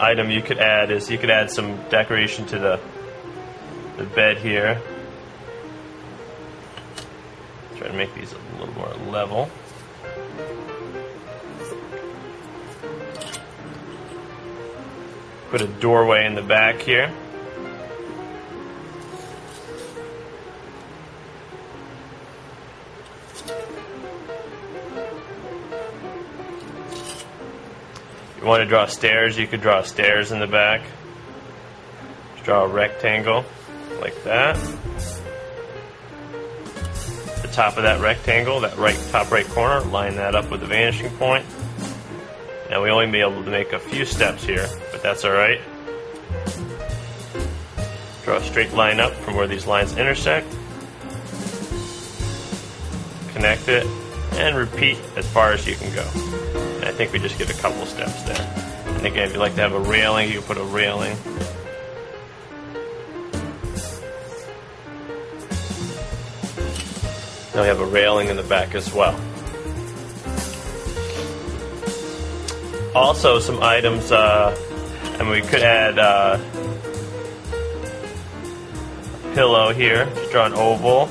item you could add is you could add some decoration to the bed here. Try to make these a little more level. Put a doorway in the back here. If you want to draw stairs, you could draw stairs in the back. Just draw a rectangle like that. The top of that rectangle, that top right corner, line that up with the vanishing point. Now we only be able to make a few steps here, but that's alright. Draw a straight line up from where these lines intersect. Connect it, and repeat as far as you can go. And I think we just get a couple steps there. And again, if you like to have a railing, you can put a railing. Now we have a railing in the back as well. Also, some items, and we could add a pillow here. Just draw an oval,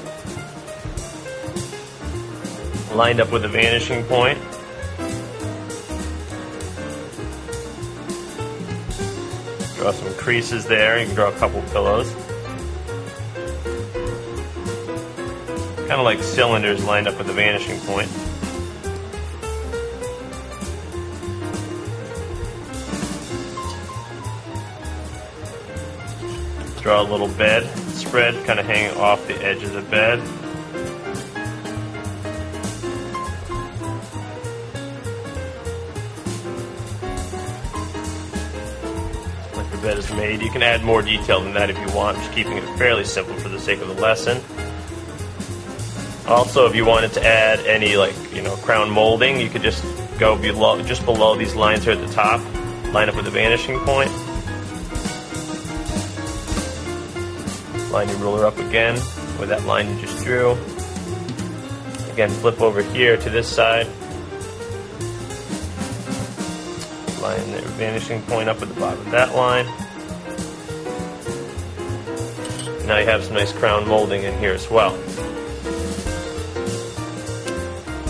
lined up with a vanishing point. Draw some creases there. You can draw a couple pillows. Kind of like cylinders lined up with a vanishing point. Draw a little bed spread, kind of hanging off the edge of the bed. Like the bed is made. You can add more detail than that if you want, just keeping it fairly simple for the sake of the lesson. Also, if you wanted to add any, crown molding, you could just go just below these lines here at the top, line up with the vanishing point. Line your ruler up again with that line you just drew. Again, flip over here to this side. Line the vanishing point up at the bottom of that line. Now you have some nice crown molding in here as well.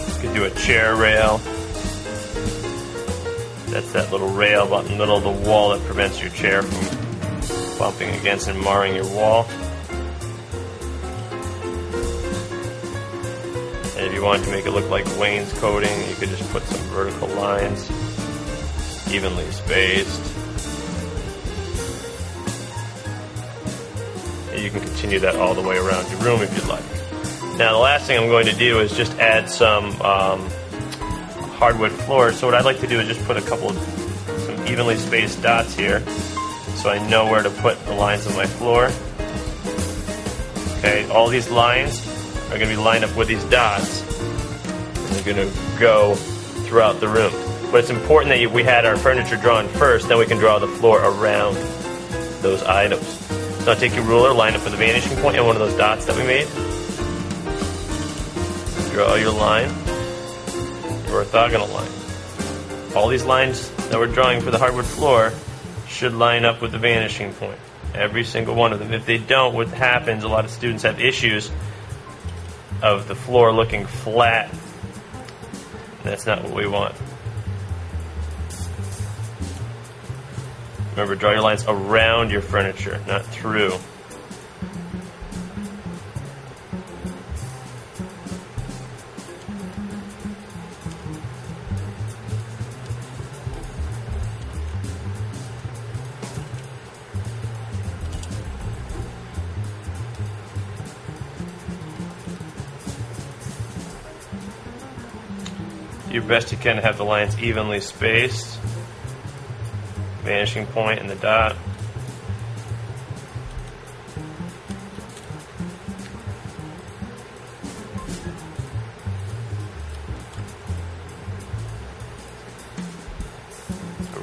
You could do a chair rail. That's that little rail about in the middle of the wall that prevents your chair from bumping against and marring your wall. And if you want to make it look like wainscoting, you could just put some vertical lines, evenly spaced. And you can continue that all the way around your room if you'd like. Now the last thing I'm going to do is just add some hardwood floors. So what I'd like to do is just put some evenly spaced dots here, so I know where to put the lines of my floor. Okay, all these lines are going to be lined up with these dots, and they're going to go throughout the room. But it's important that we had our furniture drawn first, then we can draw the floor around those items. So take your ruler, line up with the vanishing point and one of those dots that we made. Draw your line, your orthogonal line. All these lines that we're drawing for the hardwood floor should line up with the vanishing point. Every single one of them. If they don't, what happens, a lot of students have issues of the floor looking flat. That's not what we want. Remember, draw your lines around your furniture, not through. Do your best you can to have the lines evenly spaced. Vanishing point and the dot.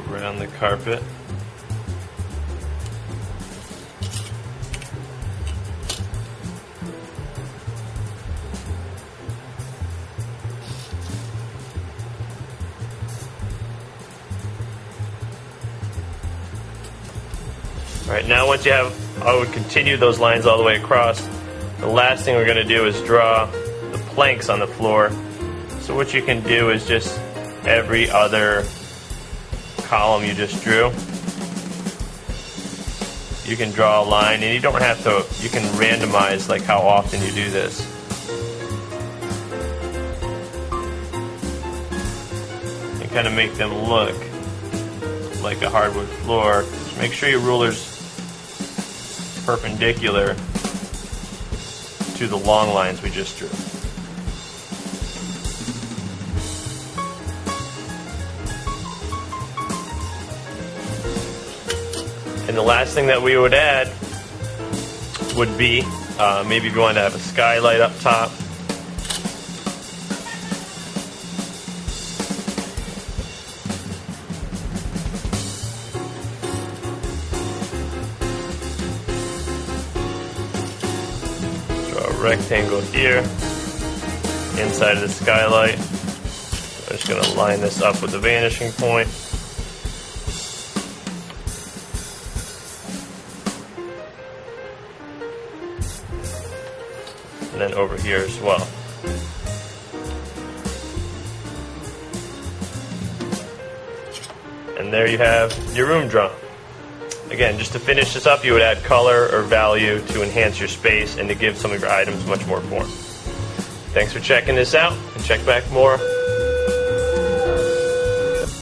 Around the carpet. Alright, now once you have, I would continue those lines all the way across. The last thing we're going to do is draw the planks on the floor. So what you can do is just every other column you just drew, you can draw a line, and you don't have to, you can randomize like how often you do this. And kind of make them look like a hardwood floor. Just make sure your ruler's perpendicular to the long lines we just drew. And the last thing that we would add would be, maybe if you wanted to have a skylight up top. Draw a rectangle here, inside of the skylight. I'm just going to line this up with the vanishing point. And then over here as well. And there you have your room drawn. Again, just to finish this up, you would add color or value to enhance your space and to give some of your items much more form. Thanks for checking this out, and check back more